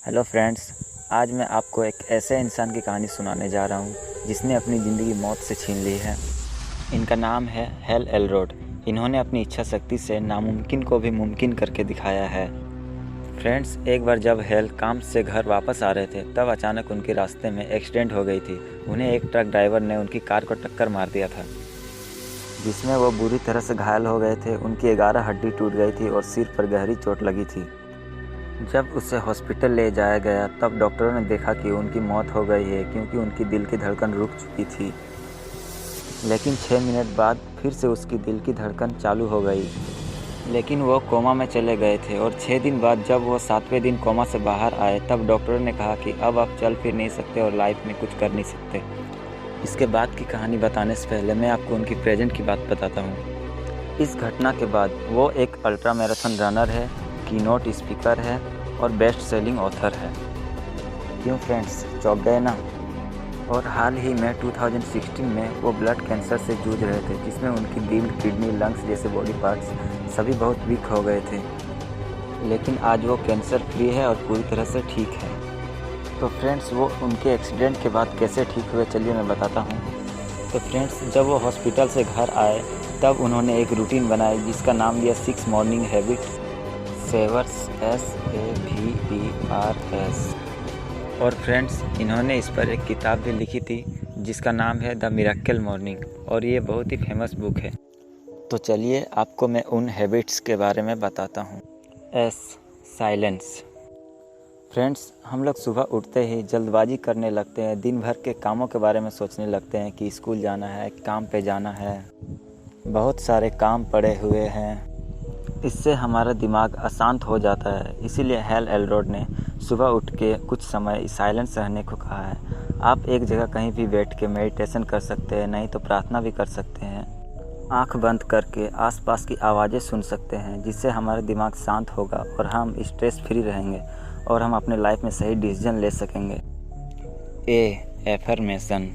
Hello friends, आज मैं आपको एक ऐसे इंसान की कहानी सुनाने जा रहा हूँ जिसने अपनी ज़िंदगी मौत से छीन ली है। इनका नाम है हेल एलरोड। इन्होंने अपनी इच्छा शक्ति से नामुमकिन को भी मुमकिन करके दिखाया है। फ्रेंड्स, एक बार जब हेल काम से घर वापस आ रहे थे तब अचानक उनके रास्ते में एक्सीडेंट हो गई थी। उन्हें एक ट्रक ड्राइवर ने उनकी कार को टक्कर मार दिया था, जिसमें वो बुरी तरह से घायल हो गए थे। उनकी 11 हड्डी टूट गई थी और सिर पर गहरी चोट लगी थी। जब उसे हॉस्पिटल ले जाया गया तब डॉक्टरों ने देखा कि उनकी मौत हो गई है, क्योंकि उनकी दिल की धड़कन रुक चुकी थी। लेकिन 6 मिनट बाद फिर से उसकी दिल की धड़कन चालू हो गई, लेकिन वो कोमा में चले गए थे। और 6 दिन बाद जब वो 7वें दिन कोमा से बाहर आए तब डॉक्टरों ने कहा कि अब आप चल फिर नहीं सकते और लाइफ में कुछ कर नहीं सकते। इसके बाद की कहानी बताने से पहले मैं आपको उनकी प्रेजेंट की बात बताता हूँ। इस घटना के बाद वो एक अल्ट्रा मैराथन रनर है, कीनोट स्पीकर है और बेस्ट सेलिंग ऑथर है। क्यों फ्रेंड्स, चौंक गए ना? और हाल ही में 2016 में वो ब्लड कैंसर से जूझ रहे थे, जिसमें उनकी दिल, किडनी, लंग्स जैसे बॉडी पार्ट्स सभी बहुत वीक हो गए थे। लेकिन आज वो कैंसर फ्री है और पूरी तरह से ठीक है। तो फ्रेंड्स, वो उनके एक्सीडेंट के बाद कैसे ठीक हुए, चलिए मैं बताता हूँ। तो फ्रेंड्स, जब वो हॉस्पिटल से घर आए तब उन्होंने एक रूटीन बनाई जिसका नाम दिया 6 मॉर्निंग हैबिट सेवर्स SAVERS। और फ्रेंड्स, इन्होंने इस पर एक किताब भी लिखी थी जिसका नाम है द मिरेकल मॉर्निंग, और ये बहुत ही फेमस बुक है। तो चलिए आपको मैं उन हैबिट्स के बारे में बताता हूँ। साइलेंस। फ्रेंड्स, हम लोग सुबह उठते ही जल्दबाजी करने लगते हैं, दिन भर के कामों के बारे में सोचने लगते हैं कि स्कूल जाना है, काम पे जाना है, बहुत सारे काम पड़े हुए हैं। इससे हमारा दिमाग अशांत हो जाता है। इसीलिए हेल एलरोड ने सुबह उठ के कुछ समय साइलेंस रहने को कहा है। आप एक जगह कहीं भी बैठ के मेडिटेशन कर सकते हैं, नहीं तो प्रार्थना भी कर सकते हैं। आंख बंद करके आसपास की आवाज़ें सुन सकते हैं, जिससे हमारा दिमाग शांत होगा और हम स्ट्रेस फ्री रहेंगे और हम अपने लाइफ में सही डिसीजन ले सकेंगे। एफर्मेशन।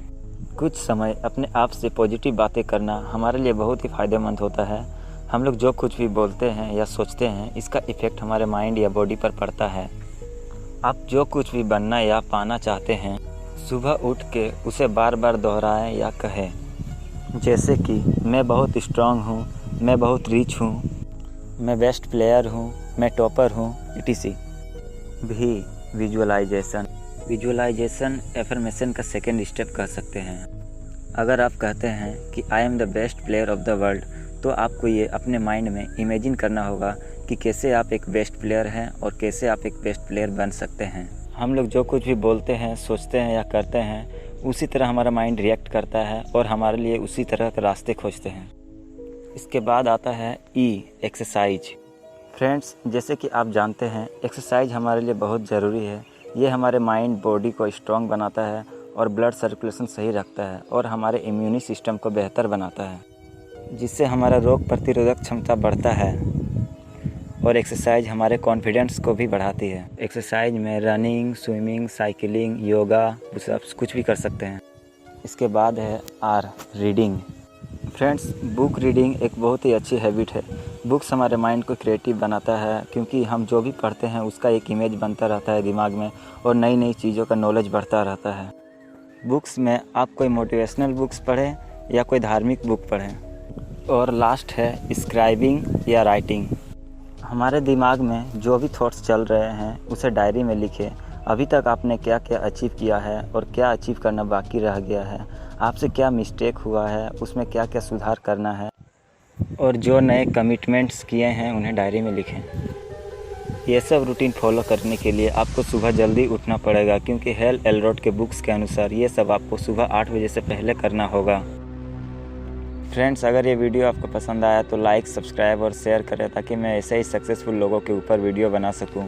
कुछ समय अपने आप से पॉजिटिव बातें करना हमारे लिए बहुत ही फ़ायदेमंद होता है। हम लोग जो कुछ भी बोलते हैं या सोचते हैं, इसका इफ़ेक्ट हमारे माइंड या बॉडी पर पड़ता है। आप जो कुछ भी बनना या पाना चाहते हैं, सुबह उठ के उसे बार बार दोहराएं या कहें, जैसे कि मैं बहुत स्ट्रांग हूँ, मैं बहुत रिच हूँ, मैं बेस्ट प्लेयर हूँ, मैं टॉपर हूँ, etc। भी विजुअलाइजेशन एफर्मेशन का सेकेंड स्टेप कह सकते हैं। अगर आप कहते हैं कि I am the best player of the world, तो आपको ये अपने माइंड में इमेजिन करना होगा कि कैसे आप एक बेस्ट प्लेयर हैं और कैसे आप एक बेस्ट प्लेयर बन सकते हैं। हम लोग जो कुछ भी बोलते हैं, सोचते हैं या करते हैं, उसी तरह हमारा माइंड रिएक्ट करता है और हमारे लिए उसी तरह के रास्ते खोजते हैं। इसके बाद आता है एक्सरसाइज। फ्रेंड्स, जैसे कि आप जानते हैं, एक्सरसाइज हमारे लिए बहुत ज़रूरी है। ये हमारे माइंड, बॉडी को स्ट्रॉन्ग बनाता है और ब्लड सर्कुलेशन सही रखता है और हमारे इम्यूनी सिस्टम को बेहतर बनाता है, जिससे हमारा रोग प्रतिरोधक क्षमता बढ़ता है। और एक्सरसाइज हमारे कॉन्फिडेंस को भी बढ़ाती है। एक्सरसाइज में running, swimming, cycling, yoga, pushups कुछ भी कर सकते हैं। इसके बाद है रीडिंग। फ्रेंड्स, बुक रीडिंग एक बहुत ही अच्छी हैबिट है। बुक्स हमारे माइंड को क्रिएटिव बनाता है, क्योंकि हम जो भी पढ़ते हैं उसका एक इमेज बनता रहता है दिमाग में और नई नई चीज़ों का नॉलेज बढ़ता रहता है। बुक्स में आप कोई मोटिवेशनल बुक्स पढ़ें या कोई धार्मिक बुक पढ़ें। और लास्ट है स्क्राइबिंग या राइटिंग। हमारे दिमाग में जो भी थॉट्स चल रहे हैं उसे डायरी में लिखें। अभी तक आपने क्या क्या अचीव किया है और क्या अचीव करना बाकी रह गया है, आपसे क्या मिस्टेक हुआ है, उसमें क्या क्या सुधार करना है, और जो नए कमिटमेंट्स किए हैं उन्हें डायरी में लिखें। ये सब रूटीन फॉलो करने के लिए आपको सुबह जल्दी उठना पड़ेगा, क्योंकि हेल एलरोड के बुक्स के अनुसार ये सब आपको सुबह 8 बजे से पहले करना होगा। फ्रेंड्स, अगर ये वीडियो आपको पसंद आया तो लाइक, सब्सक्राइब और शेयर करें, ताकि मैं ऐसे ही सक्सेसफुल लोगों के ऊपर वीडियो बना सकूं।